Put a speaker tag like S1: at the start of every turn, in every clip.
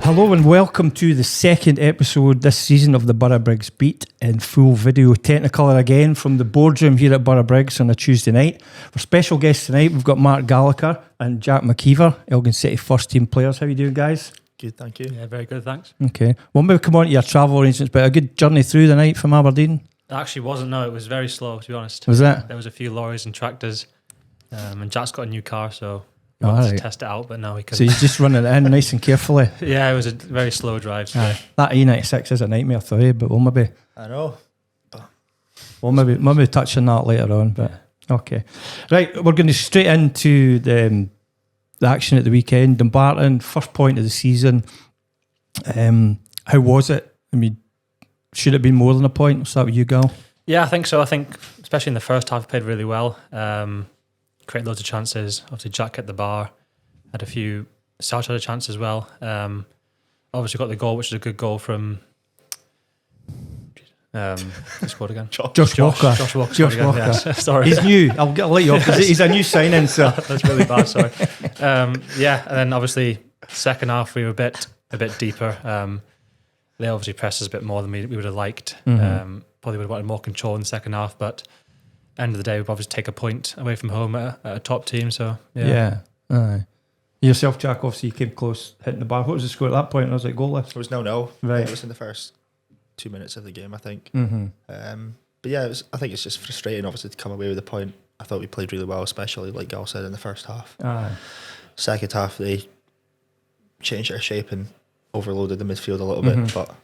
S1: Hello and welcome to the second episode this season of the Borough Briggs Beat in full video technicolor again from the boardroom here at Borough Briggs on a Tuesday night. For special guests tonight, we've got Mark Gallagher and Jack MacIver, Elgin City first team players. How are you doing, guys?
S2: Good, thank you.
S3: Yeah, very good, thanks.
S1: Okay. Well, maybe come on to your travel arrangements, but a good journey through the night from Aberdeen?
S3: It actually wasn't, no, it was very slow, to be honest.
S1: Was that?
S3: There was a few lorries and tractors, and Jack's got a new car, so
S1: Oh,
S3: wanted
S1: right.
S3: to test it out, but no, he
S1: So
S3: couldn't.
S1: you're just running it in nice and carefully?
S3: Yeah, it was a very slow drive today.
S1: That E96 is a nightmare for you, but we'll maybe touch on that later on. But okay, right, we're going to straight into the action at the weekend. Dumbarton, first point of the season. How was it? I mean, should it have been more than a point? We'll start with you, Gal.
S3: Yeah, I think so. I think, especially in the first half, played really well. Created loads of chances. Obviously, Jack hit the bar. Had a few South had a chance as well. Obviously, got the goal, which is a good goal from. Who scored again?
S1: Josh Walker.
S3: Josh Walker.
S1: Josh
S3: again.
S1: Walker.
S3: Yes. Sorry.
S1: He's new. I'll let you off because he's a new signing. So
S3: that's really bad. Sorry. Yeah, and then obviously second half we were a bit deeper. They obviously pressed us a bit more than we would have liked. Probably would have wanted more control in the second half, but end of the day we'd obviously take a point away from home at a top team. So
S1: yeah. Aye. Yourself, Jack, obviously you came close hitting the bar. What was the score at that point? I was like goalless.
S2: It was 0-0.
S1: Right.
S2: It was in the first 2 minutes of the game, I think.
S1: Mm-hmm.
S2: But yeah, I think it's just frustrating, obviously, to come away with a point. I thought we played really well, especially like Gal said in the first half.
S1: Aye.
S2: Second half, they changed their shape and overloaded the midfield a little bit. But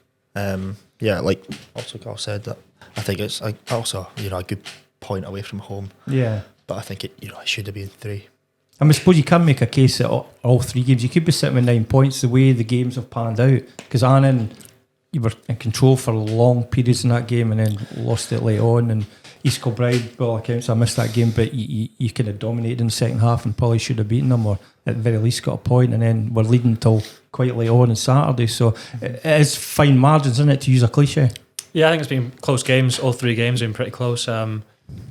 S2: yeah, like also Gal said, that I think it's also a good point away from home.
S1: Yeah.
S2: But I think it should have been 3.
S1: I suppose you can make a case that all 3 games, you could be sitting with 9 points the way the games have panned out. Because Annan, you were in control for long periods in that game and then lost it late on. And East Kilbride, by all accounts, I missed that game, but you kind of dominated in the second half and probably should have beaten them, or at the very least got a point. And then we're leading till quite late on Saturday. So it is fine margins, isn't it, to use a cliche?
S3: Yeah, I think it's been close games. All 3 games have been pretty close.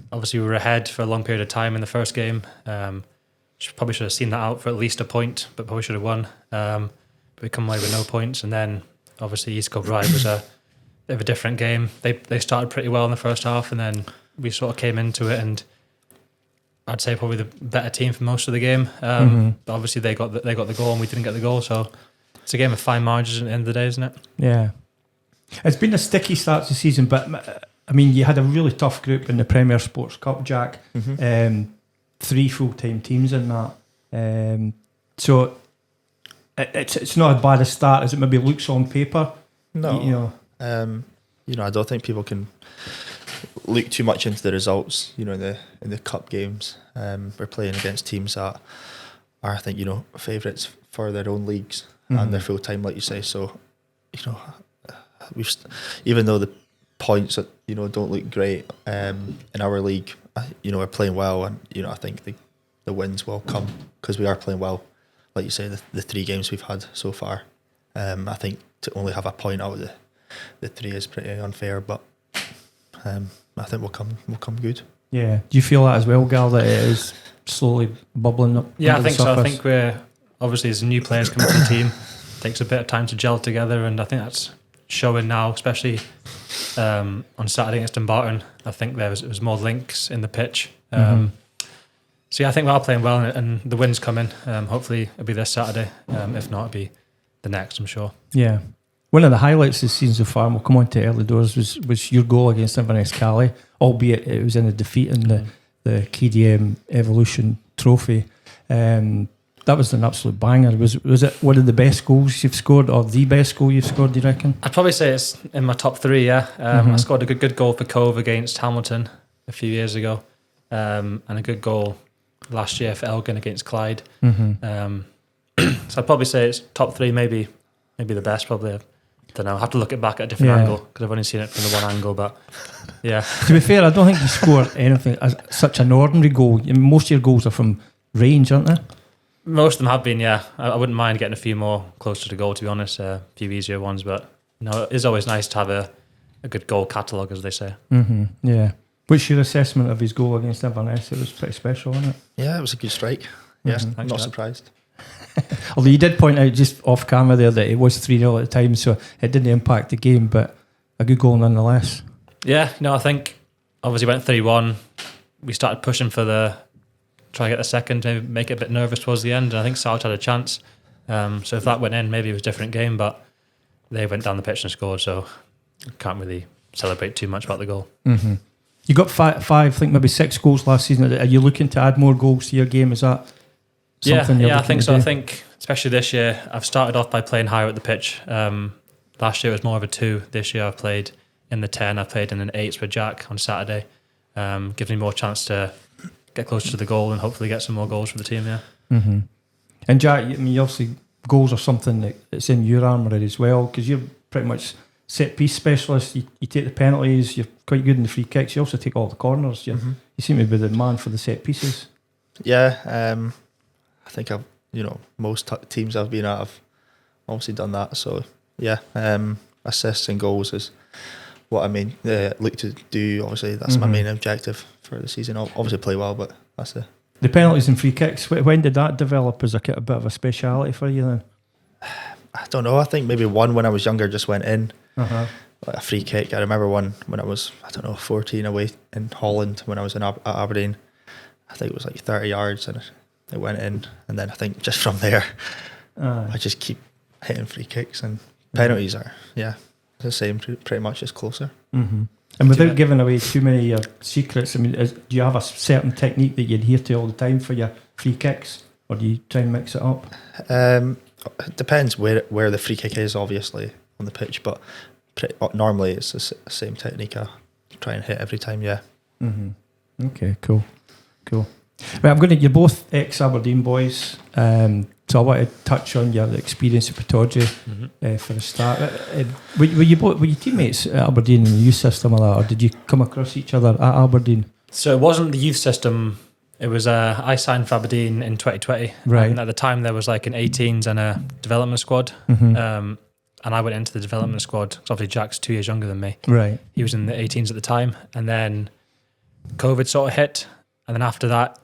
S3: Obviously, we were ahead for a long period of time in the first game. Probably should have seen that out for at least a point, but probably should have won. But we come away with no points, and then obviously East Kilbride was a bit of a different game. They started pretty well in the first half, and then we sort of came into it, and I'd say probably the better team for most of the game. But obviously they got the goal, and we didn't get the goal, so it's a game of fine margins at the end of the day, isn't it?
S1: Yeah. It's been a sticky start to the season, but I mean, you had a really tough group in the Premier Sports Cup, Jack. 3 full-time teams in that. So it's not as bad a start as it maybe looks on paper.
S2: No. I don't think people can look too much into the results, in the cup games. We're playing against teams that are, I think, favourites for their own leagues and they're full-time, like you say. So, even though the points that don't look great in our league, we're playing well, and I think the wins will come because we are playing well. Like you say, the 3 games we've had so far, I think to only have a point out of the 3 is pretty unfair, but I think we'll come good.
S1: Yeah. Do you feel that as well, Gal, that it is slowly bubbling up?
S3: Yeah, I
S1: under the
S3: think so. I
S1: surface?
S3: think we're obviously as new players coming to the team, takes a bit of time to gel together, and I think that's showing now, especially on Saturday against Dumbarton. I think there was more links in the pitch. So yeah, I think we are playing well, and the win's coming. Hopefully it'll be this Saturday. If not, it'll be the next, I'm sure.
S1: Yeah. One of the highlights of the season so far, and we'll come on to early doors, was your goal against Inverness Cali, albeit it was in a defeat in the KDM Evolution Trophy. That was an absolute banger. Was it one of the best goals you've scored, or the best goal you've scored, do you reckon?
S3: I'd probably say it's in my top 3, yeah. I scored a good goal for Cove against Hamilton a few years ago, and a good goal last year for Elgin against Clyde. So I'd probably say it's top 3, maybe the best, probably. I don't know. I have to look it back at a different angle because I've only seen it from the one angle, but yeah.
S1: To be fair, I don't think you score anything as such an ordinary goal. I mean, most of your goals are from range, aren't they?
S3: Most of them have been, yeah. I wouldn't mind getting a few more closer to goal, to be honest. A few easier ones, but it is always nice to have a good goal catalogue, as they say.
S1: Yeah. What's your assessment of his goal against Inverness? It was pretty special, wasn't it?
S2: Yeah, it was a good strike. Yes,
S3: Thanks,
S2: not
S3: Jack.
S2: surprised.
S1: Although you did point out just off camera there that it was 3-0 at the time, so it didn't impact the game, but a good goal nonetheless.
S3: Yeah, no, I think obviously went 3-1. We started pushing for try to get the second, maybe make it a bit nervous towards the end. And I think South had a chance. So if that went in, maybe it was a different game, but they went down the pitch and scored, so can't really celebrate too much about the goal.
S1: Mm-hmm. You got five, I think maybe 6 goals last season. Are you looking to add more goals to your game? Is that something you're
S3: I think so.
S1: do?
S3: I think, especially this year, I've started off by playing higher at the pitch. Last year it was more of a 2. This year I've played in the 10. I've played in an 8 with Jack on Saturday. Gives me more chance to get closer to the goal and hopefully get some more goals for the team, yeah.
S1: Mm-hmm. And Jack, I mean, obviously goals are something that's in your armoury as well, because you're pretty much set-piece specialist. You take the penalties, you're quite good in the free kicks, you also take all the corners. You seem to be the man for the set pieces.
S2: Yeah, I think most teams I've been at have obviously done that. So yeah, assists and goals is what I look to do. Obviously, that's my main objective for the season. I'll obviously play well, but that's it.
S1: The penalties and free kicks, when did that develop as a bit of a speciality for you then?
S2: I don't know. I think maybe one when I was younger just went in.
S1: Uh-huh.
S2: Like a free kick. I remember one when I was, 14 away in Holland when I was at Aberdeen. I think it was like 30 yards and it went in. And then I think just from there, I just keep hitting free kicks, and penalties are, the same, pretty much, just closer.
S1: Mm-hmm. And without giving away too many secrets, I mean, do you have a certain technique that you adhere to all the time for your free kicks, or do you try and mix it up?
S2: It depends where the free kick is, obviously, on the pitch, but normally it's the same technique I try and hit every time, yeah.
S1: Mm-hmm. Okay, cool. Right, you're both ex-Aberdeen boys, so I want to touch on your experience at Pittodrie for a start. Were you teammates at Aberdeen in the youth system or that, or did you come across each other at Aberdeen?
S3: So it wasn't the youth system. It was I signed for Aberdeen in 2020.
S1: Right.
S3: And at the time there was like an 18s and a development squad.
S1: Mm-hmm.
S3: And I went into the development squad. So obviously Jack's 2 years younger than me.
S1: Right.
S3: He was in the 18s at the time. And then COVID sort of hit. And then after that,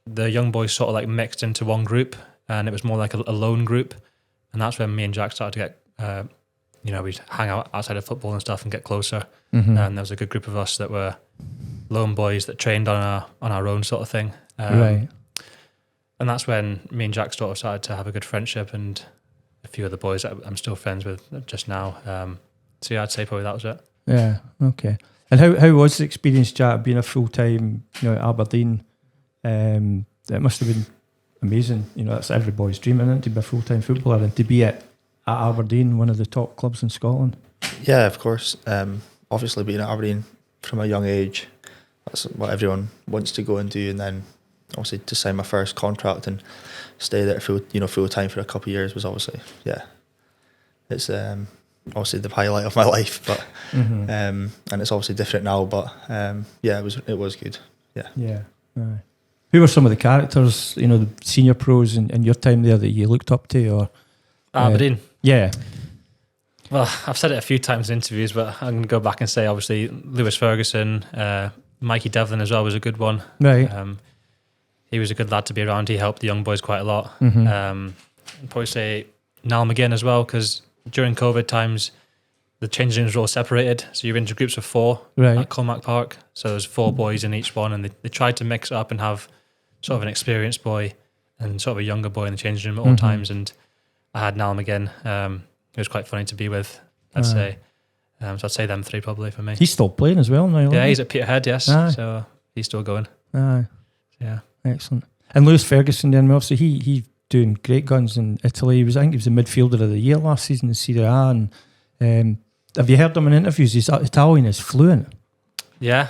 S3: the young boys sort of like mixed into one group. And it was more like a lone group. And that's when me and Jack started to get, we'd hang out outside of football and stuff and get closer.
S1: Mm-hmm.
S3: And there was a good group of us that were lone boys that trained on our own sort of thing.
S1: Right.
S3: And that's when me and Jack sort of started to have a good friendship, and a few other boys that I'm still friends with just now. So yeah, I'd say probably that was it.
S1: Yeah, okay. And how was the experience, Jack, being a full-time, at Aberdeen? It must have been amazing. That's every boy's dream, isn't it, to be a full-time footballer and to be at Aberdeen, one of the top clubs in Scotland.
S2: Yeah, of course. Obviously being at Aberdeen from a young age, that's what everyone wants to go and do, and then obviously to sign my first contract and stay there full time for a couple of years was obviously, it's obviously the highlight of my life, but and it's obviously different now, but it was good.
S1: Yeah. Who were some of the characters, the senior pros in your time there that you looked up to, or
S3: Aberdeen?
S1: Yeah.
S3: Well, I've said it a few times in interviews, but I'm going to go back and say obviously Lewis Ferguson, Mikey Devlin as well was a good one.
S1: Right.
S3: He was a good lad to be around. He helped the young boys quite a lot.
S1: Mm-hmm.
S3: I'd probably say Niall McGinn as well, because during COVID times, the changing rooms were all separated. So you're into groups of 4 at Colmack Park. So there's 4 boys in each one, and they tried to mix it up and have sort of an experienced boy and sort of a younger boy in the changing room at all times. And I had Niall McGinn. It was quite funny to be with, I'd say. So I'd say them 3 probably for me.
S1: He's still playing as well now.
S3: Yeah, he's at Peterhead, yes.
S1: Aye.
S3: So he's still going.
S1: Aye.
S3: Yeah.
S1: Excellent. And Lewis Ferguson then, obviously he doing great guns in Italy. I think he was the midfielder of the year last season in Serie A. And have you heard him in interviews? His Italian is fluent.
S3: Yeah.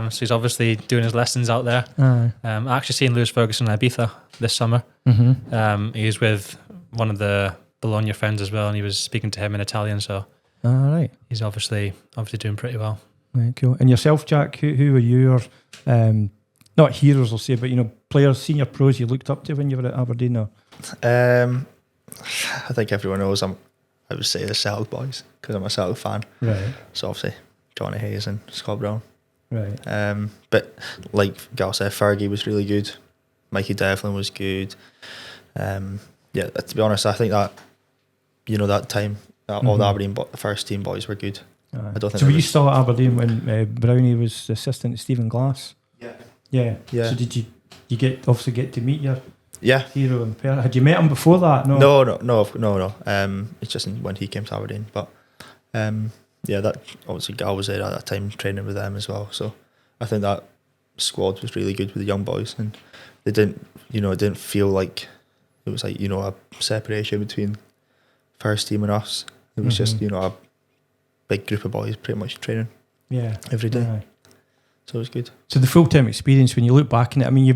S3: So he's obviously doing his lessons out there.
S1: Aye.
S3: I actually seen Lewis Ferguson in Ibiza this summer.
S1: Mm-hmm.
S3: He was with one of the Bologna friends as well, and he was speaking to him in Italian. So
S1: All right.
S3: He's obviously doing pretty well.
S1: Right, cool. And yourself, Jack, who were your not heroes, I'll say, but players, senior pros you looked up to when you were at Aberdeen? Or?
S2: I think everyone knows I would say the Celtic boys because I'm a Celtic fan.
S1: Right.
S2: So obviously Johnny Hayes and Scott Brown.
S1: Right.
S2: But like Gal said, Fergie was really good. Mikey Devlin was good. Yeah, to be honest, I think that that time all the Aberdeen first team boys were good. I don't think.
S1: So were you still at Aberdeen when Brownie was assistant to Stephen Glass? Yeah. So did you obviously get to meet your hero in person? Had you met him before that?
S2: No. It's just when he came to Aberdeen, but that obviously Gal was there at that time training with them as well. So I think that squad was really good with the young boys, and they didn't, it didn't feel like it was like a separation between first team and us. It was just a big group of boys pretty much training every day. So it was good.
S1: So the full-time experience, when you look back on it, I mean,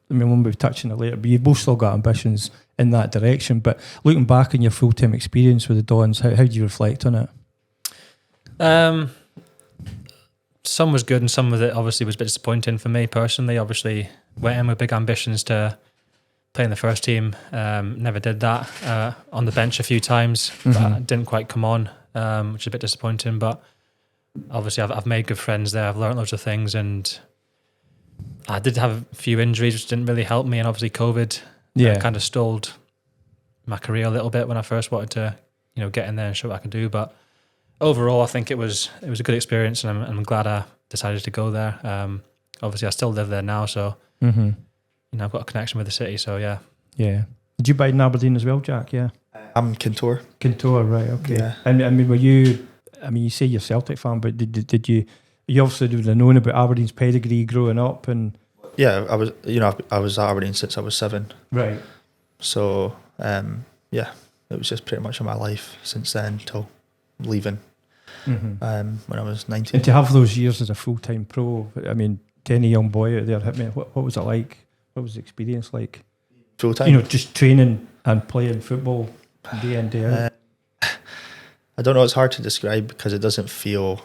S1: when we'll touch on it later, but you've both still got ambitions in that direction. But looking back on your full-time experience with the Dons, how do you reflect on it?
S3: Some was good and some of it obviously was a bit disappointing for me personally. Obviously went in with big ambitions to play in the first team. Never did that. On the bench a few times, but didn't quite come on, which is a bit disappointing. But obviously I've made good friends there. I've learned loads of things, and I did have a few injuries which didn't really help me, and obviously COVID kind of stalled my career a little bit when I first wanted to get in there and show what I could do. But overall I think it was a good experience, and I'm glad I decided to go there. Obviously I still live there now, so I've got a connection with the city, so yeah. Did
S1: you bide in Aberdeen as well, Jack?
S2: I'm Kintore,
S1: right, okay. And I mean, you say you're a Celtic fan, but did you obviously would have known about Aberdeen's pedigree growing up? And
S2: I was at Aberdeen since I was 7,
S1: right?
S2: So it was just pretty much in my life since then till leaving when I was 19.
S1: And to have those years as a full-time pro, I mean, to any young boy out there, hit me, what was it like? What was the experience like?
S2: Full-time?
S1: Just training and playing football day in, day out.
S2: I don't know, it's hard to describe because it doesn't feel,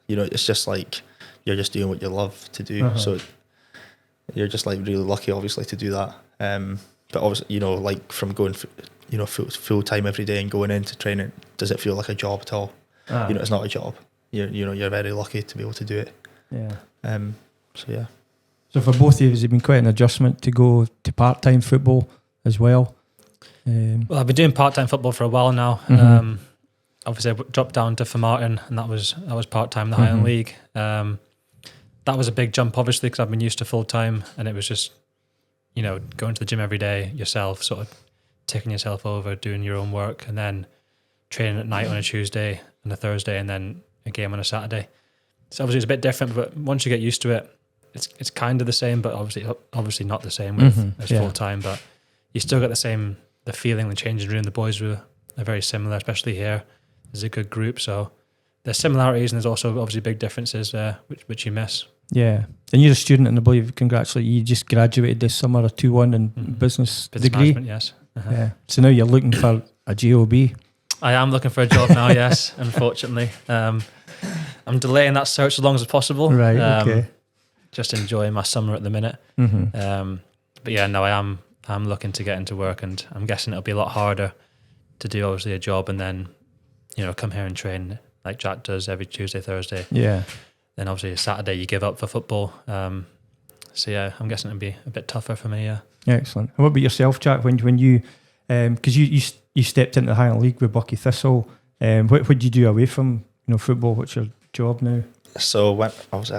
S2: it's just like you're just doing what you love to do. So you're just like really lucky, obviously, to do that. But obviously, like from going, full time every day and going into training, does it feel like a job at all? It's not a job. You're very lucky to be able to do it.
S1: So for both of you, has it been quite an adjustment to go to part-time football as well?
S3: Well, I've been doing part-time football for a while now. Obviously, I dropped down to Formartin, and that was part-time in the Highland League. That was a big jump, obviously, because I've been used to full-time, and it was just, going to the gym every day yourself, sort of taking yourself over, doing your own work, and then training at night on a Tuesday and a Thursday, and then a game on a Saturday. So obviously it's a bit different, but once you get used to it, it's kind of the same, but obviously not the same as full-time, but you still get the feeling, the changing room. The boys are very similar, especially here. There's a good group, so there's similarities and there's also obviously big differences which you miss.
S1: Yeah, and you're a student, and I believe, congratulate you, just graduated this summer, a 2-1 in business degree.
S3: Management, yes.
S1: Yeah. So now you're looking for a job.
S3: I am looking for a job now, yes, unfortunately. I'm delaying that search as long as possible.
S1: Right, okay.
S3: Just enjoying my summer at the minute. But yeah, no, I'm looking to get into work, and I'm guessing it'll be a lot harder to do obviously a job and then, come here and train like Jack does every Tuesday, Thursday.
S1: Yeah. Then
S3: obviously a Saturday you give up for football. So yeah, I'm guessing it'll be a bit tougher for me, yeah.
S1: Excellent. And what about yourself, Jack, when you, because you stepped into the Highland League with Bucky Thistle, what did you do away from, football? What's your job now?
S2: So when I was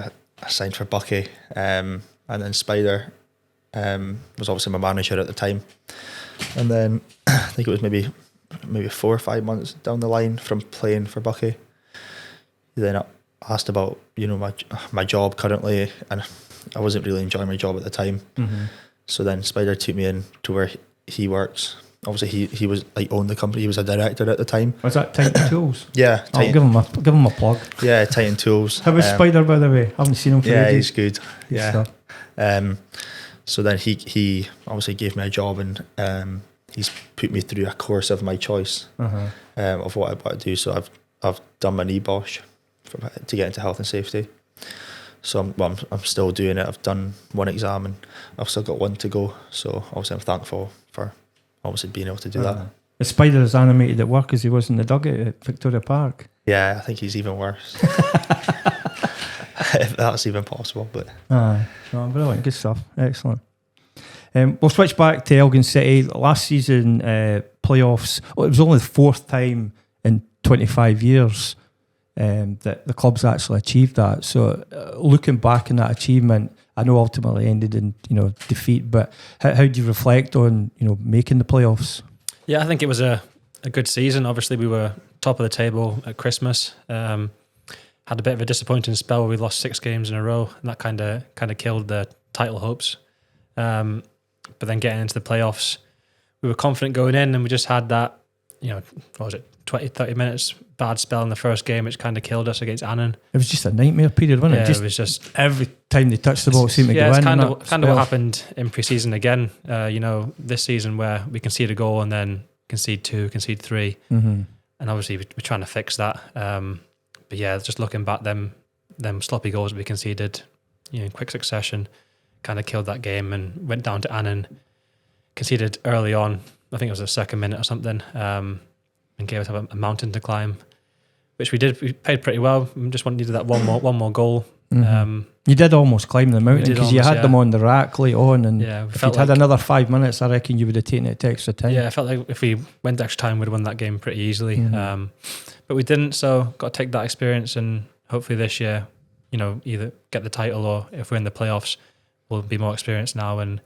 S2: signed for Bucky, and then Spider was obviously my manager at the time, and then I think it was maybe 4 or 5 months down the line from playing for Bucky, he then asked about my job currently, and I wasn't really enjoying my job at the time. So then Spider took me in to where he works. Obviously he was owned the company. He was a director at the time.
S1: Was that Titan Tools?
S2: Yeah,
S1: I'll give him a plug.
S2: Yeah, Titan Tools.
S1: How was Spider, by the way? I haven't seen him for ages.
S2: He's good. Yeah. So then he obviously gave me a job, and he's put me through a course of my choice of what I want to do. So I've done my NEBOSH to get into health and safety. So I'm still doing it. I've done one exam and I've still got one to go. So obviously I'm thankful for obviously being able to do that.
S1: The Spider is animated at work as he was in the dugout at Victoria Park.
S2: Yeah, I think he's even worse. If that's even possible. But
S1: brilliant, good stuff, excellent. We'll switch back to Elgin City. Last season, playoffs. Well, it was only the fourth time in 25 years that the club's actually achieved that. So, looking back on that achievement, I know ultimately ended in defeat. But how do you reflect on making the playoffs?
S3: Yeah, I think it was a good season. Obviously, we were top of the table at Christmas. Had a bit of a disappointing spell where we lost 6 games in a row, and that kind of killed the title hopes. But then getting into the playoffs, we were confident going in, and we just had that, what was it, 20, 30 minutes bad spell in the first game, which kind of killed us against Annan.
S1: It was just a nightmare period, wasn't it?
S3: Yeah, it was just
S1: every time they touched the ball, it seemed to go in.
S3: Yeah, it's kind of what happened in pre-season again. This season where we concede a goal and then concede 2, concede 3, and obviously we're trying to fix that. But yeah, just looking back, them sloppy goals we conceded, in quick succession, kind of killed that game and went down to Annan, conceded early on. I think it was the second minute or something, and gave us a mountain to climb, which we did. We played pretty well. We just needed that one more goal.
S1: You did almost climb the mountain because you had them on the rack late on, and if you'd had another 5 minutes, I reckon you would have taken it to extra time.
S3: Yeah, I felt like if we went to extra time, we'd have won that game pretty easily. But we didn't, so got to take that experience, and hopefully this year, either get the title or if we're in the playoffs, we'll be more experienced now and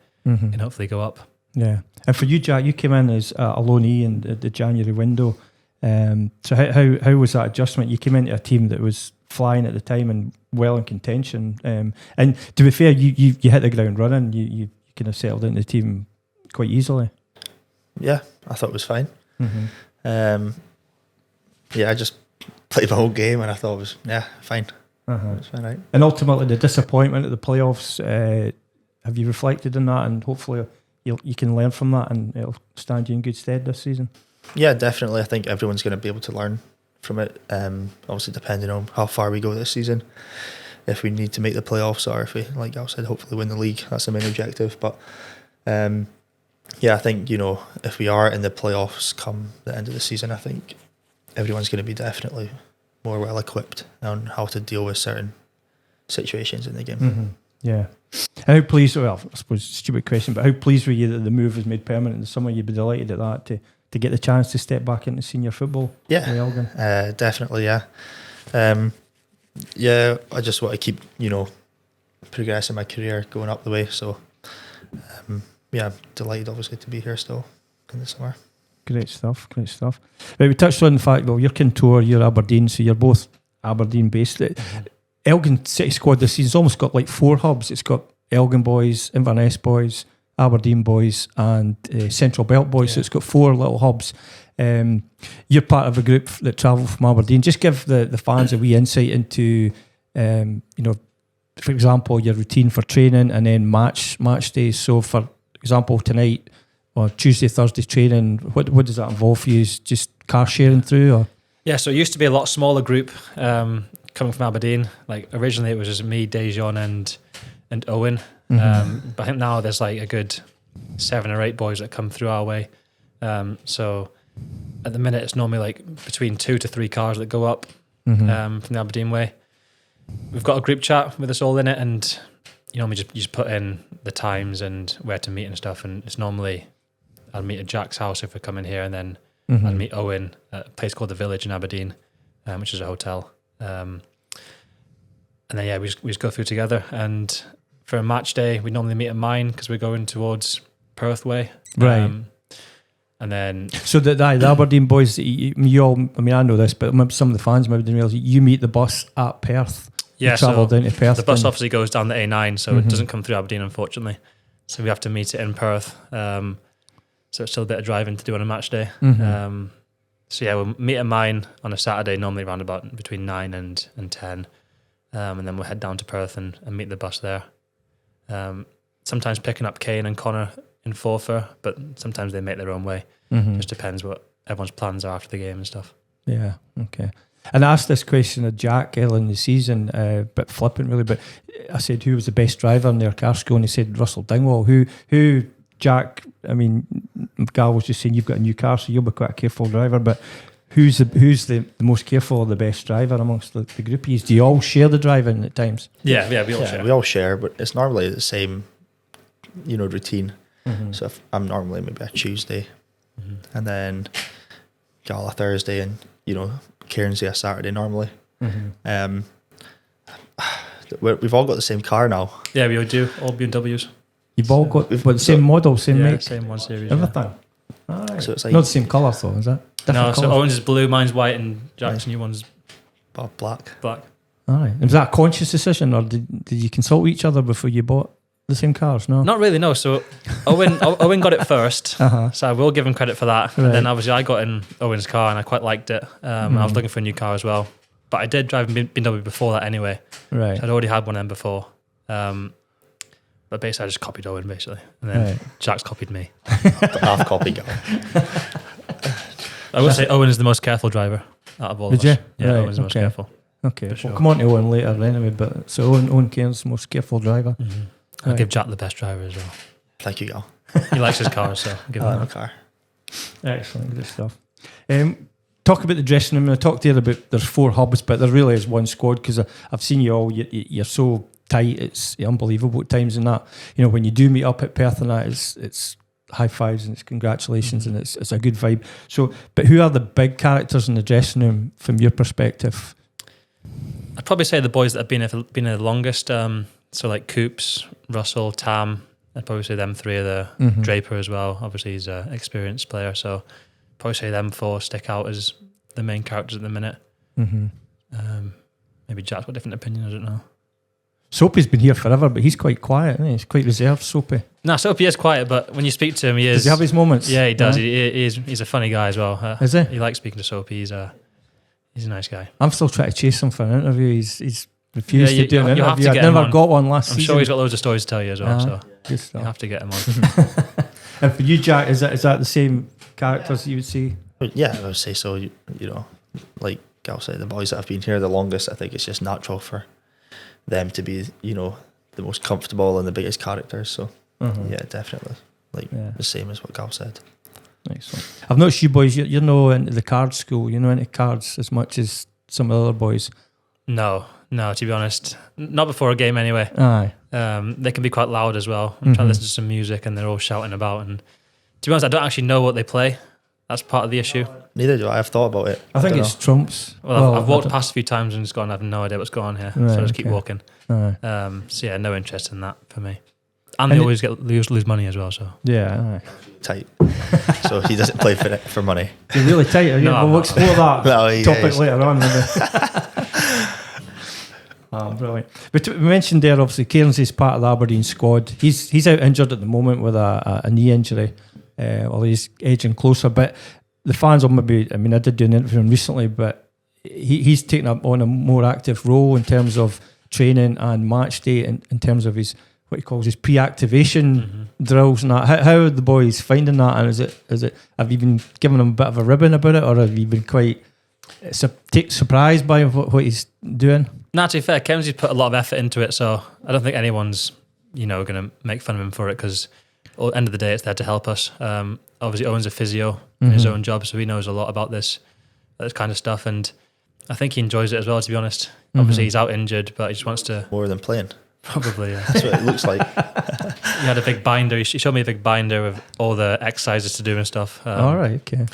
S3: hopefully go up.
S1: Yeah, and for you, Jack, you came in as a loanee in the January window. So how was that adjustment? You came into a team that was flying at the time and well in contention. And to be fair, you hit the ground running. You kind of settled into the team quite easily.
S2: Yeah, I thought it was fine. I just played the whole game and I thought it was fine. It was fine, right?
S1: And ultimately, the disappointment at the playoffs. Have you reflected on that? And hopefully, you can learn from that, and it'll stand you in good stead this season.
S2: Yeah, definitely. I think everyone's going to be able to learn from it. Obviously, depending on how far we go this season, if we need to make the playoffs or if we, like I said, hopefully win the league. That's the main objective. But I think if we are in the playoffs come the end of the season, I think everyone's going to be definitely more well equipped on how to deal with certain situations in the game.
S1: Yeah. And how pleased? Well, I suppose stupid question, but how pleased were you that the move was made permanent in the summer? You'd be delighted at that to get the chance to step back into senior football.
S2: Yeah, definitely. Yeah, I just want to keep progressing my career, going up the way. So, I'm delighted obviously to be here still in the summer.
S1: Great stuff. Right, we touched on the fact, you're Kintour, you're Aberdeen, so you're both Aberdeen based. Elgin City squad this season's almost got like 4 hubs. It's got Elgin boys, Inverness boys, Aberdeen boys, and Central Belt boys. So it's got 4 little hubs. You're part of a group that travel from Aberdeen. Just give the fans a wee insight into, for example, your routine for training and then match days. So, for example, tonight or Tuesday, Thursday training, what does that involve for you? Is just car sharing through, or?
S3: Yeah, so it used to be a lot smaller group. Coming from Aberdeen, like originally it was just me, Dejon, and Owen. But I think now there's like a good 7 or 8 boys that come through our way. So at the minute it's normally like between 2 to 3 cars that go up from the Aberdeen way. We've got a group chat with us all in it, and we just put in the times and where to meet and stuff. And it's normally I'll meet at Jack's house if we're coming here, and then I'll meet Owen at a place called the Village in Aberdeen, which is a hotel. And then we just go through together, and for a match day we normally meet at mine because we're going towards Perth way,
S1: right?
S3: And then
S1: so the Aberdeen boys, you all, I mean I know this, but maybe some of the fans maybe didn't realise you meet the bus at Perth.
S3: Yeah,
S1: you travel down to Perth.
S3: The bus obviously goes down the A9, so it doesn't come through Aberdeen, unfortunately. So we have to meet it in Perth. So it's still a bit of driving to do on a match day. So we'll meet at mine on a Saturday, normally around about between 9 and 10. And then we'll head down to Perth and meet the bus there. Sometimes picking up Kane and Connor in Forfar, but sometimes they make their own way. Just depends what everyone's plans are after the game and stuff. Yeah, okay.
S1: And I asked this question of Jack early in the season, a bit flippant really, but I said, who was the best driver in their car school? And he said, Russell Dingwall. Who Jack, I mean, Gal was just saying you've got a new car, so you'll be quite a careful driver, but who's the most careful or the best driver amongst the groupies? Do you all share the driving at times?
S3: Yeah, we all share.
S2: We all share, but it's normally the same, routine. So if I'm normally maybe a Tuesday, and then Gala Thursday, and Cairnsey a Saturday normally. We've all got the same car now.
S3: Yeah, we do. All BMWs.
S1: You've all got the same model, same make?
S3: Same one series.
S1: Everything. Alright.
S2: So it's like
S1: Not the same colour though, is it?
S3: No, so
S1: colours?
S3: Owen's is blue, mine's white, and Jack's new one's
S2: black.
S3: black.
S1: Alright. Was that a conscious decision, or did you consult each other before you bought the same cars? No?
S3: Not really, no. So Owen got it first, so I will give him credit for that.
S1: Right.
S3: And then obviously I got in Owen's car and I quite liked it. I was looking for a new car as well. But I did drive a BMW before that anyway.
S1: Right.
S3: So I'd already had one of them before. But basically I just copied Owen basically. And then Jack's copied me.
S2: Half copy guy.
S3: I would say Owen is the most careful driver out of all
S1: Did
S3: of us.
S1: you?
S3: Yeah,
S1: Right,
S3: Owen's the most
S1: okay.
S3: careful.
S1: Okay.
S3: For sure.
S1: We'll come on to Owen later anyway, but so Owen Cairns, the most careful driver.
S3: I'll give Jack the best driver as well.
S2: Thank you, Gal.
S3: He likes his car, so I'll give him
S2: My
S3: that.
S2: car.
S1: Excellent, good stuff. Talk about the dressing room. I talked there about there's 4 hubs, but there really is one squad because I've seen you all. You're so tight. It's unbelievable at times. And that when you do meet up at Perth and that, it's high fives and it's congratulations and it's a good vibe. So, but who are the big characters in the dressing room from your perspective?
S3: I'd probably say the boys that have been here the longest. So like Coops, Russell, Tam. I'd probably say them 3 are the Draper as well. Obviously he's an experienced player, so probably say them 4 stick out as the main characters at the minute. Maybe Jack's got a different opinion, I don't know.
S1: Soapy's been here forever, but he's quite quiet, isn't he? He's quite reserved, Soapy.
S3: No, Soapy is quiet, but when you speak to him, he is.
S1: Does he have his moments?
S3: Yeah, he does. He's a funny guy as well.
S1: Is he?
S3: He likes speaking to Soapy. He's a nice guy.
S1: I'm still trying to chase him for an interview. He's refused
S3: Yeah,
S1: to do an
S3: you'll have
S1: interview.
S3: to
S1: I
S3: get him
S1: never
S3: on.
S1: got one last
S3: I'm
S1: season.
S3: sure he's got loads of stories to tell you as well, so
S1: Good stuff.
S3: you have to get him on.
S1: And for you, Jack, is that the same characters you would say?
S2: Yeah, I would say so. Like Gal said, the boys that have been here the longest, I think it's just natural for them to be, the most comfortable and the biggest characters. So, yeah, definitely. The same as what Gal said.
S1: Excellent. I've noticed you boys, you're no into the card school, you're not into cards as much as some of the other boys.
S3: No, to be honest. Not before a game anyway.
S1: Aye.
S3: They can be quite loud as well. I'm trying to listen to some music and they're all shouting about. And to be honest, I don't actually know what they play. That's part of the issue.
S2: Neither do I. I've thought about it.
S1: I think it's trumps.
S3: Well, I've walked past a few times and just gone, I have no idea what's going on here.
S1: Right,
S3: So I just keep
S1: okay.
S3: walking.
S1: Aye.
S3: So yeah, no interest in that for me. And they always lose money as well. So
S1: Yeah, aye.
S2: Tight. So he doesn't play for money.
S1: You're really tight, are you?
S3: No, I'm
S1: we'll
S3: not.
S1: explore that
S2: No, he
S1: topic
S2: is.
S1: later on. Brilliant. But we mentioned there, obviously, Cairns is part of the Aberdeen squad. He's out injured at the moment with a knee injury. Well, he's edging closer. But the fans will maybe, I did do an interview with him recently, but he's taken up on a more active role in terms of training and match day, in terms of his, what he calls his pre-activation drills and that. How are the boys finding that? And is it? Have you been giving them a bit of a ribbon about it, or have you been quite surprised by what he's doing?
S3: Nah, to be fair, Kemsley's put a lot of effort into it, so I don't think anyone's, going to make fun of him for it, because at the end of the day, it's there to help us. Obviously, Owen's a physio in his own job, so he knows a lot about this kind of stuff, and I think he enjoys it as well, to be honest. Obviously, he's out injured, but he just wants to...
S2: More than playing.
S3: Probably, yeah.
S2: That's what it looks like.
S3: He had a big binder. He showed me a big binder with all the exercises to do and stuff.
S1: All right, okay.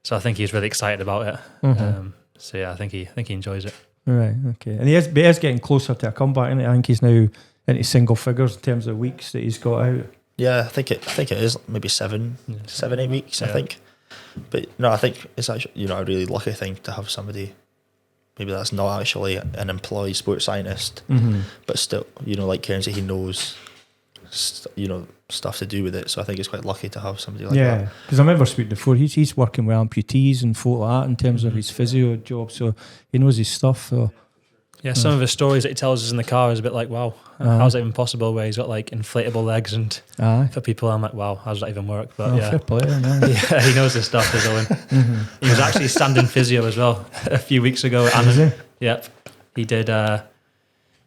S3: So I think he's really excited about it. So yeah, I think he enjoys it.
S1: Right, okay. And he is getting closer to a comeback, isn't he? I think he's now into single figures in terms of weeks that he's got out.
S2: Yeah, I think it is maybe 7, 8 weeks, I think. But no, I think it's actually, a really lucky thing to have somebody maybe that's not actually an employed sports scientist, but still, like Cairns, he knows, stuff to do with it. So I think it's quite lucky to have somebody like that.
S1: Yeah, because I remember speaking before, he's working with amputees and folk like that in terms of his physio job, so he knows his stuff. So
S3: yeah, some of his stories that he tells us in the car is a bit like, wow, how's that even possible? Where he's got like inflatable legs and for people, I'm like, wow, how does that even work? But
S1: fair play, man.
S3: yeah, he knows his stuff, is Owen. He was actually standing physio as well a few weeks ago.
S1: Is he?
S3: Yep, he did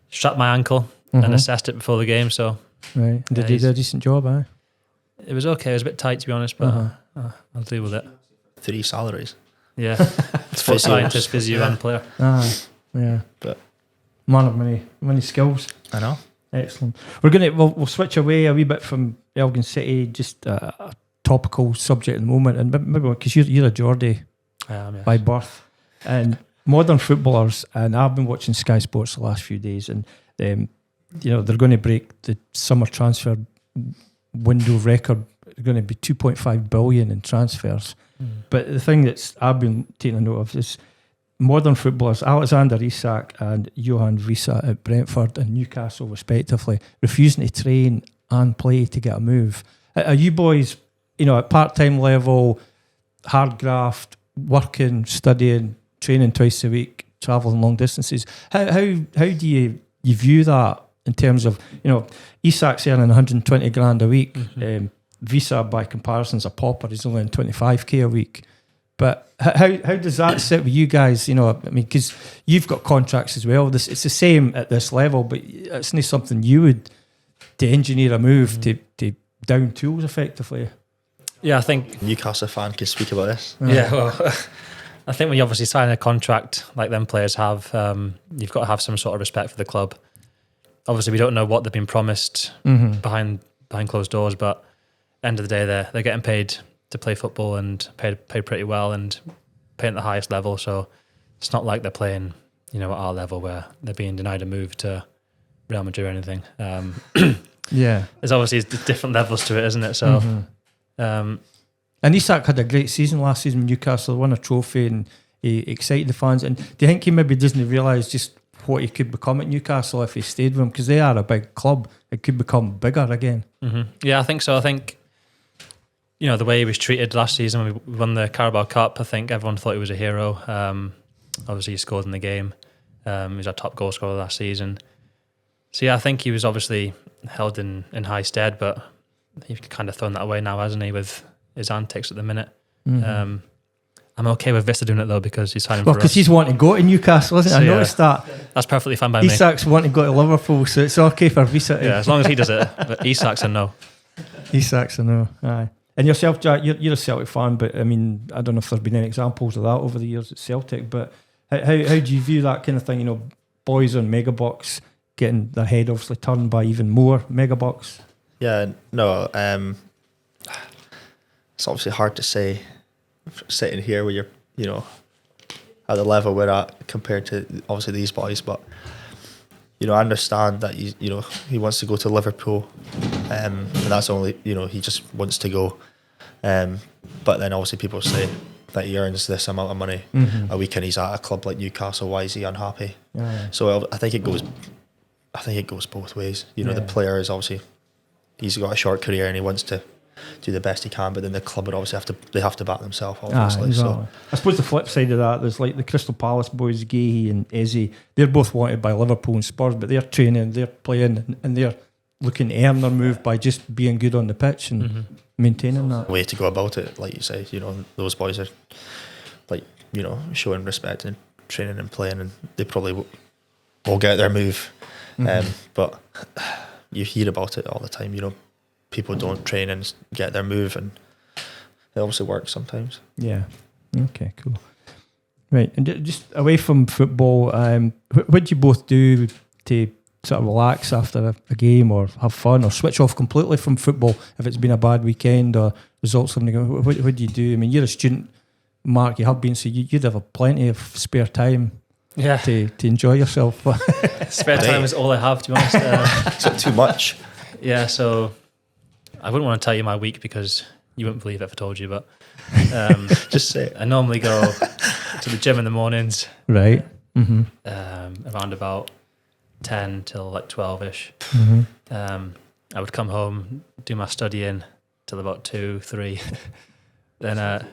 S3: strap my ankle and assessed it before the game. So
S1: Right, did he do a decent job?
S3: It was okay. It was a bit tight, to be honest, but I'll deal with it.
S2: 3 salaries.
S3: Yeah,
S2: Physio.
S3: scientist, physio, and player.
S1: Yeah,
S2: But
S1: man of many skills.
S2: I know.
S1: Excellent. We'll switch away a wee bit from Elgin City, just a topical subject at the moment, and maybe because you're a Geordie
S3: Yes.
S1: by birth, and modern footballers, and I've been watching Sky Sports the last few days, and they're going to break the summer transfer window record. They're going to be 2.5 billion in transfers. But the thing I've been taking a note of is modern footballers, Alexander Isak and Johan Visa at Brentford and Newcastle respectively, refusing to train and play to get a move. Are you boys, at part-time level, hard graft, working, studying, training twice a week, travelling long distances? How do you view that in terms of, Isak's earning 120 grand a week, Visa by comparison is a pauper, he's only on 25k a week. But how does that sit with you guys? Because you've got contracts as well. It's the same at this level, but it's not something you would to engineer a move to down tools effectively.
S3: Yeah, I think
S2: Newcastle fan can speak about this.
S3: Yeah, well, I think when you obviously sign a contract like them players have, you've got to have some sort of respect for the club. Obviously, we don't know what they've been promised behind closed doors, but end of the day, they're getting paid to play football and paid pretty well and paying at the highest level. So it's not like they're playing, at our level where they're being denied a move to Real Madrid or anything.
S1: Yeah,
S3: there's obviously different levels to it, isn't it? So,
S1: and Isak had a great season last season with Newcastle, won a trophy, and he excited the fans. And do you think he maybe doesn't realise just what he could become at Newcastle if he stayed with them? Because they are a big club. It could become bigger again.
S3: Yeah, I think so. I think, the way he was treated last season when we won the Carabao Cup, I think everyone thought he was a hero. Obviously, he scored in the game. He was our top goal scorer last season. So, yeah, I think he was obviously held in high stead, but he's kind of thrown that away now, hasn't he, with his antics at the minute. I'm okay with Vista doing it, though, because he's signing for us.
S1: Well, because he's wanting to go to Newcastle, isn't it? I noticed that.
S3: That's perfectly fine by me.
S1: Isak's wanting to go to Liverpool, so it's okay for Vista.
S3: Yeah, as long as he does it. But Isak's a no.
S1: Isak's a no, aye. And yourself, Jack, you're a Celtic fan, but I don't know if there's been any examples of that over the years at Celtic, but how do you view that kind of thing? Boys on megabucks getting their head obviously turned by even more megabucks.
S2: Yeah, no, it's obviously hard to say sitting here where you're, at the level we're at compared to obviously these boys, but I understand that he wants to go to Liverpool, and that's only he just wants to go, but then obviously people say that he earns this amount of money a week and he's at a club like Newcastle. Why is he unhappy? So I think it goes both ways. The player is obviously he's got a short career and he wants to do the best he can, but then the club would obviously have to back themselves, obviously.
S1: Exactly.
S2: So
S1: I suppose the flip side of that, there's like the Crystal Palace boys, Gahey and Eze. They're both wanted by Liverpool and Spurs, but they're training, they're playing, and they're looking to earn their move by just being good on the pitch and maintaining that
S2: way to go about it. Like you say, those boys are showing respect and training and playing, and they probably will get their move. But you hear about it all the time. People don't train and get their move, and it obviously works sometimes.
S1: Yeah. Okay, cool. Right, and just away from football, what do you both do to sort of relax after a game, or have fun, or switch off completely from football if it's been a bad weekend or results haven't gone? What do you do? You're a student, Mark. You have been, so you'd have plenty of spare time.
S3: Yeah.
S1: To enjoy yourself.
S3: Spare time is all I have, to be honest.
S2: Is it too much?
S3: Yeah, so I wouldn't want to tell you my week because you wouldn't believe it if I told you, but
S2: just say it.
S3: I normally go to the gym in the mornings.
S1: Right.
S3: Around about 10 till like 12ish. I would come home, do my studying till about 2, 3. Then I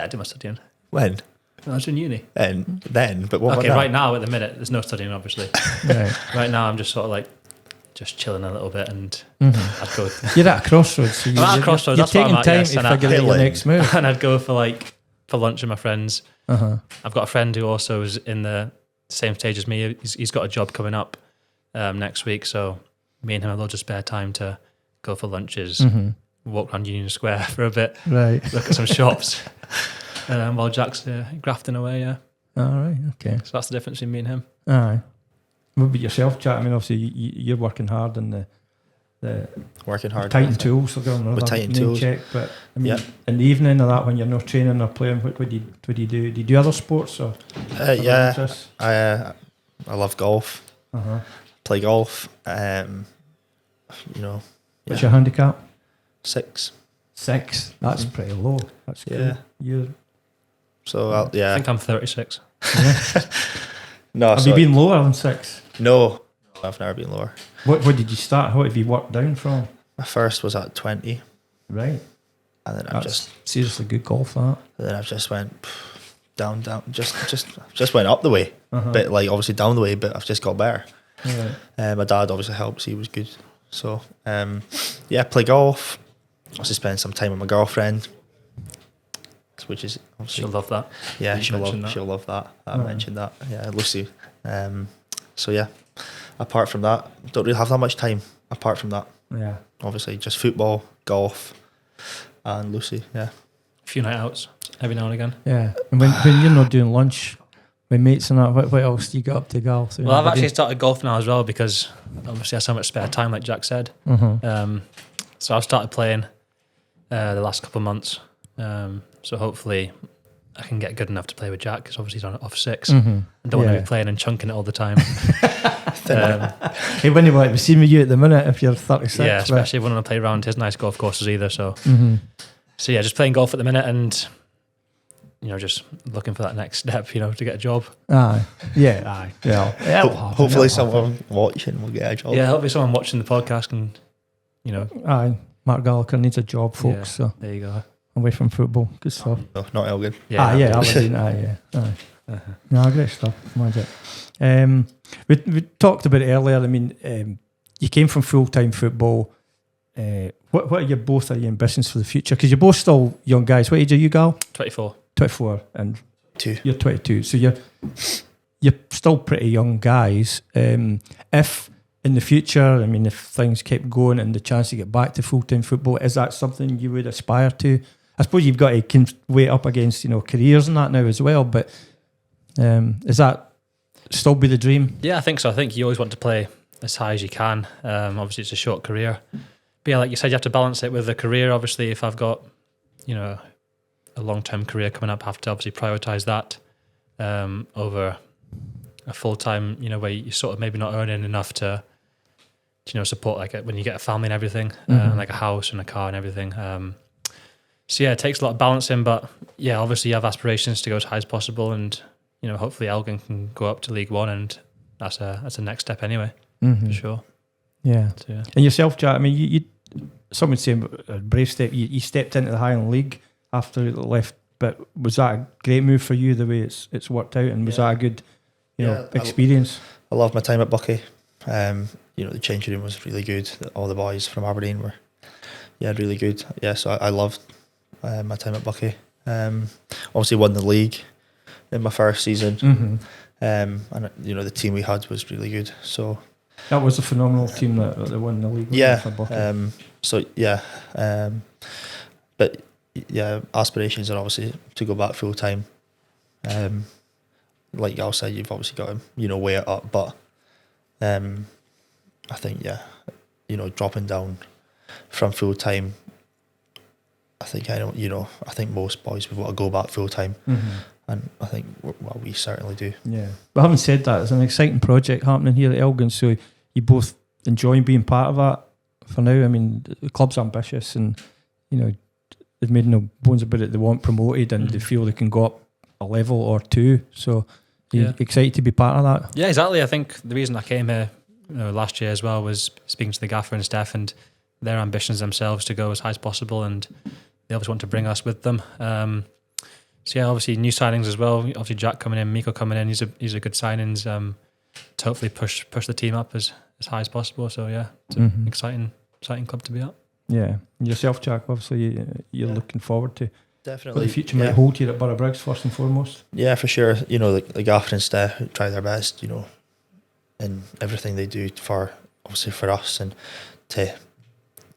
S3: do my studying.
S2: When?
S3: I was in uni.
S2: And then, but what?
S3: Okay, right now at the minute, there's no studying, obviously. Right now, I'm just sort of like just chilling a little bit, and I'd go.
S1: You're at a crossroads. So
S3: I'm at a crossroads.
S1: You're
S3: That's what
S1: taking
S3: I'm at,
S1: time
S3: yes,
S1: to figure out your next move.
S3: And I'd go for lunch with my friends. I've got a friend who also is in the same stage as me. He's got a job coming up next week, so me and him have loads of spare time to go for lunches, walk around Union Square for a bit,
S1: right?
S3: Look at some shops. While Jack's grafting away, yeah.
S1: All right, okay.
S3: So that's the difference between me and him.
S1: All right. What about yourself, Jack? I mean, obviously you're working hard in the
S2: Working hard.
S1: Titan tools. So
S2: With Titan tools.
S1: Check, but I mean, in the evening of that, when you're not training or playing, what do you do? Do you do other sports or?
S2: Yeah, I love golf. Play golf. You know.
S1: What's your handicap?
S2: 6.
S1: That's pretty low. That's cool.
S2: Yeah.
S1: You're.
S2: So
S3: I
S2: yeah.
S3: think I'm 36.
S2: No.
S1: Have you been lower than 6?
S2: No, I've never been lower.
S1: What did you start? What have you worked down from?
S2: My first was at 20.
S1: Right.
S2: And then
S1: That's seriously good golf, that.
S2: Then I've just went down, just went up the way, but like obviously down the way, but I've just got better.
S1: Right.
S2: My dad obviously helps; he was good. So yeah, play golf. Also spend some time with my girlfriend, which is obviously,
S3: She'll love that.
S2: Yeah, she'll
S3: mentioned
S2: love that. I mentioned that. Yeah, Lucy. So yeah, apart from that, don't really have that much time. Apart from that,
S1: Yeah.
S2: obviously just football, golf, and Lucy. Yeah.
S3: A few night outs every now and again.
S1: Yeah. And when you're not doing lunch with mates and that, what else do you get up to, Gal?
S3: Well, I've actually started golf now as well because obviously I have so much spare time, like Jack said. So I've started playing the last couple of months. So hopefully I can get good enough to play with Jack because obviously he's on off 6. I don't want to be playing and chunking it all the time.
S1: He wouldn't want to be seen with you at the minute if you're 36.
S3: Yeah, especially when I play around his nice golf courses either. So, so yeah, just playing golf at the minute and, you know, just looking for that next step, you know, to get a job.
S1: Aye. Yeah.
S2: Hopefully someone watching will get a job.
S3: Yeah, hopefully someone watching the podcast can, you know.
S1: Aye. Mark Gallagher needs a job, folks.
S3: Yeah,
S1: so
S3: there you go.
S1: away from football. Good stuff.
S2: No, not Elgin.
S1: Aberdeen. No, great stuff. Magic. We talked about it earlier. I mean, you came from full-time football. What are your both of your ambitions for the future? Because you're both still young guys. What age are you, Gal?
S3: 24.
S1: 24, and
S2: 2.
S1: You're 22. So you're still pretty young guys. If in the future, I mean, if things kept going and the chance to get back to full-time football, is that something you would aspire to? I suppose you've got to weigh up against, you know, careers and that now as well, but is that still be the dream?
S3: Yeah, I think so. I think you always want to play as high as you can. Obviously, it's a short career. But yeah, like you said, you have to balance it with the career. Obviously, if I've got, you know, a long-term career coming up, I have to obviously prioritise that over a full-time, you know, where you're sort of maybe not earning enough to you know, support like when you get a family and everything, like a house and a car and everything. So yeah, it takes a lot of balancing, but yeah, obviously you have aspirations to go as high as possible, and you know, hopefully Elgin can go up to League One, and that's a next step anyway, for sure.
S1: Yeah.
S3: So, yeah.
S1: And yourself, Jack, I mean, you some would say a brave step. You stepped into the Highland League after you left, but was that a great move for you, the way it's worked out, and was that a good, you know, experience?
S2: I love my time at Bucky. You know, the changing room was really good. All the boys from Aberdeen were, really good. Yeah, so I loved my time at Bucky. Obviously won the league in my first season, and you know, the team we had was really good. So
S1: that was a phenomenal team that won the league.
S2: Yeah.
S1: For Bucky.
S2: But yeah, aspirations are obviously to go back full time. Like y'all said, you've obviously got to, you know, weigh it up, but I think, you know, dropping down from full time, I think most boys would want to go back full time, and I think we certainly do. Yeah.
S1: But having said that, it's an exciting project happening here at Elgin, so you both enjoy being part of that for now. I mean, the club's ambitious, and you know, they've made no bones about it. They want promoted, and they feel they can go up a level or two. So, you're excited to be part of that?
S3: Yeah, exactly. I think the reason I came here, you know, last year as well, was speaking to the gaffer and staff, and their ambitions themselves to go as high as possible, and they always want to bring us with them. So yeah, obviously new signings as well. Obviously Jack coming in, Miko coming in. These are good signings to hopefully push the team up as high as possible. So yeah, it's an exciting club to be at.
S1: Yeah, and yourself, Jack. Obviously, you're looking forward to
S2: definitely
S1: what the future might hold here at Borough Briggs first and foremost.
S2: Yeah, for sure. You know, the gaffer and staff try their best, you know, in everything they do for us, and to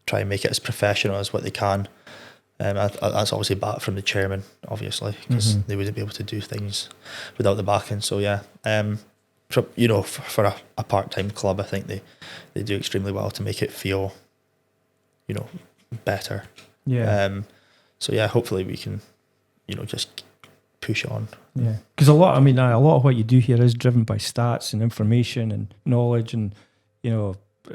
S2: try and make it as professional as what they can. That's obviously back from the chairman, obviously, because they wouldn't be able to do things without the backing. So yeah, for a part-time club, I think they do extremely well to make it feel, better.
S1: Yeah.
S2: So yeah, hopefully we can, just push on.
S1: Yeah, because a lot of what you do here is driven by stats and information and knowledge, and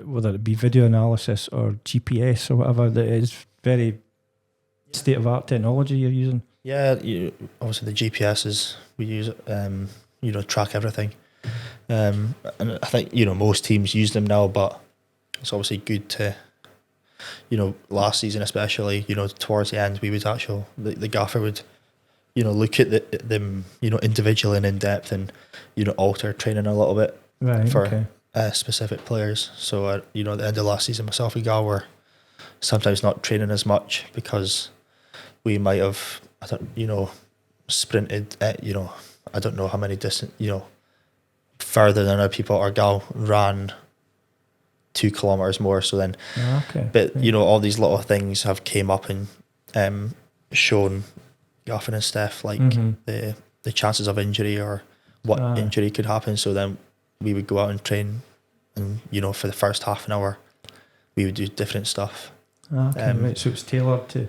S1: whether it be video analysis or GPS or whatever, that is very state of art technology you're using.
S2: Yeah, obviously the GPS is we use it, track everything, and I think most teams use them now, but it's obviously good to, last season especially, towards the end we would the gaffer would, look at them, individually and in depth, and alter training a little bit for specific players. So at the end of last season, myself and Gal were sometimes not training as much because we might have, sprinted at, I don't know how many distance, further than other people, or Gal ran 2 kilometers more. So then, all these little things have came up and shown Gaffin and Steph the chances of injury or what injury could happen. So then we would go out and train, and for the first half an hour we would do different stuff.
S1: Right, so it's tailored to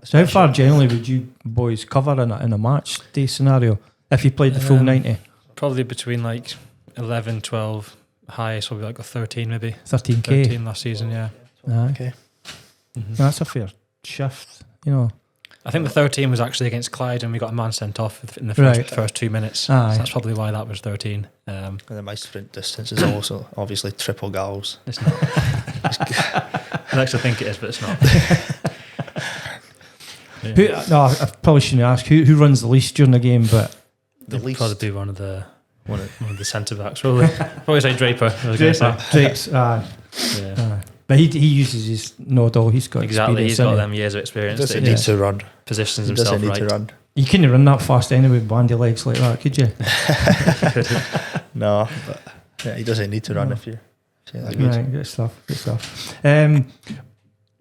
S1: So how far generally would you boys cover in a match day scenario if you played the full 90?
S3: Probably between 11, 12, highest probably a 13 maybe.
S1: 13k.
S3: 13 last season, yeah.
S2: Okay.
S1: Mm-hmm. That's a fair shift,
S3: I think the 13 was actually against Clyde, and we got a man sent off in the first 2 minutes. So that's probably why that was 13.
S2: And then my sprint distance is also obviously triple Gals.
S3: It's not. I like to think it is, but it's not.
S1: I probably shouldn't ask who runs the least during the game, but
S3: the least probably be one of the centre backs. Probably say Draper.
S1: Drapes. But he uses his nod-all. He's got
S3: exactly.
S1: Experience,
S3: he's got them years of experience.
S2: Doesn't need to run.
S3: Positions himself right.
S2: To run.
S1: You couldn't run that fast anyway with bandy legs like that, could you?
S2: No, but he doesn't need to run if you're that good.
S1: Right, good stuff.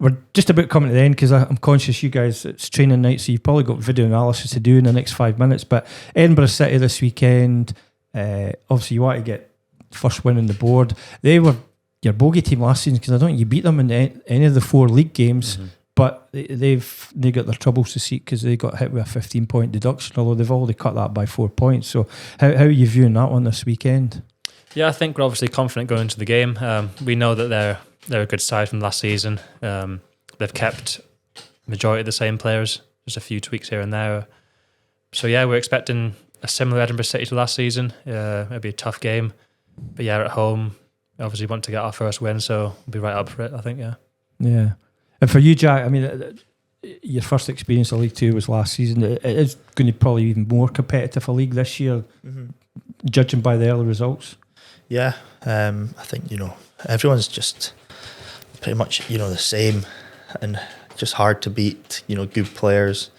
S1: We're just about coming to the end because I'm conscious you guys, it's training night, so you've probably got video analysis to do in the next 5 minutes. But Edinburgh City this weekend, obviously you want to get first win on the board. They were your bogey team last season because I don't think you beat them in any of the 4 league games, but they got their troubles to seek because they got hit with a 15-point deduction, although they've already cut that by 4 points. So how are you viewing that one this weekend?
S3: Yeah, I think we're obviously confident going into the game. We know that they're a good side from last season. They've kept majority of the same players, just a few tweaks here and there. So yeah, we're expecting a similar Edinburgh City to last season. It'll be a tough game, but yeah, at home, obviously want to get our first win, so we'll be right up for it, I think. Yeah.
S1: And for you, Jack, I mean, your first experience of League Two was last season. It is going to be probably even more competitive a league this year, judging by the early results.
S2: Yeah, I think everyone's just pretty much the same, and just hard to beat. Good players.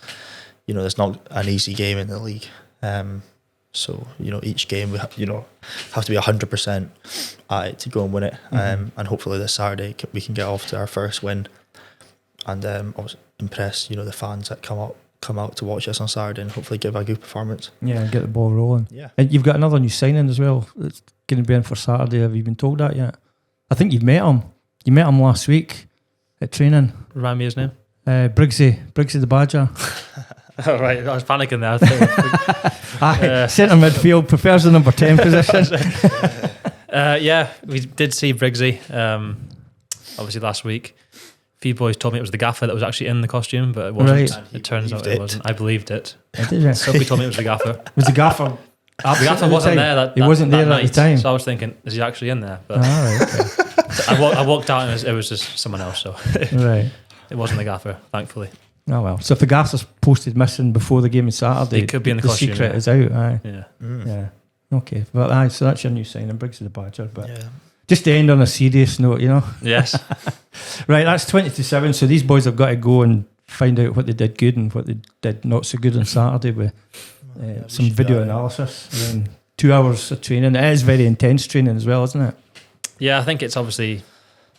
S2: There's not an easy game in the league. So each game we have to be 100% at it to go and win it. And hopefully this Saturday we can get off to our first win, and impress the fans that come out to watch us on Saturday, and hopefully give a good performance.
S1: Yeah, get the ball rolling.
S2: Yeah,
S1: and you've got another new signing as well. It's going to be in for Saturday. Have you been told that yet? I think you've met him. You met him last week at training.
S3: Remind me his name.
S1: Briggsy the Badger.
S3: Oh, right, I was panicking
S1: there. Centre midfield, prefers the number 10 position.
S3: Yeah, we did see Briggsy obviously last week. A few boys told me it was the gaffer that was actually in the costume, but it wasn't.
S1: Right.
S3: It turns out it wasn't. I believed it.
S1: Somebody
S3: told me it was the gaffer.
S1: Was the gaffer?
S3: The gaffer wasn't there.
S1: He wasn't there
S3: night,
S1: at the time.
S3: So I was thinking, is he actually in there? But
S1: right, okay.
S3: So I walked out and it was just someone else. So
S1: right,
S3: it wasn't the gaffer, thankfully.
S1: Oh well. So if the gaffer's posted missing before the game on Saturday,
S3: it could be in the costume.
S1: Secret is out. Aye.
S3: Yeah.
S1: Yeah. Okay. Well, so that's your new signing, Briggs the Badger. But
S2: yeah.
S1: Just to end on a serious note,
S3: Yes.
S1: Right, that's 20-7. So these boys have got to go and find out what they did good and what they did not so good on Saturday with some video analysis and then 2 hours of training. It is very intense training as well, isn't it?
S3: Yeah, I think it's obviously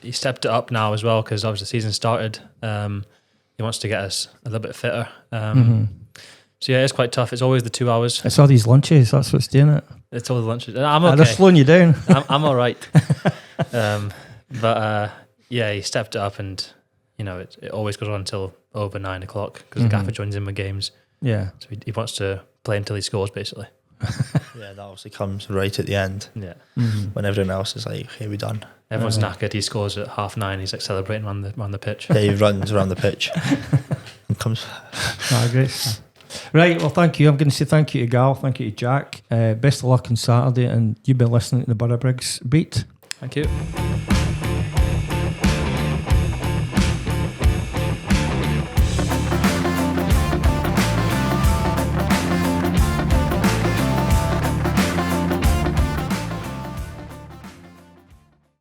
S3: he stepped it up now as well because obviously the season started. He wants to get us a little bit fitter. So yeah, it's quite tough. It's always the 2 hours.
S1: It's all these lunches. That's what's doing it.
S3: It's all the lunches. I'm
S1: They're
S3: okay.
S1: slowing you down.
S3: I'm all right. But yeah, he stepped it up, and it always goes on until over 9 o'clock because the gaffer joins in with games.
S1: Yeah.
S3: So he wants to play until he scores, basically.
S2: Yeah, that obviously comes right at the end
S3: Yeah.
S2: when everyone else is like, "Okay, we're done."
S3: Everyone's knackered. He scores at 9:30. He's like celebrating on the pitch.
S2: Yeah, he runs around the pitch and comes.
S1: Great. Right, well, thank you. I'm going to say thank you to Gal, thank you to Jack. Best of luck on Saturday, and you've been listening to the Borough Briggs Beat.
S3: Thank you.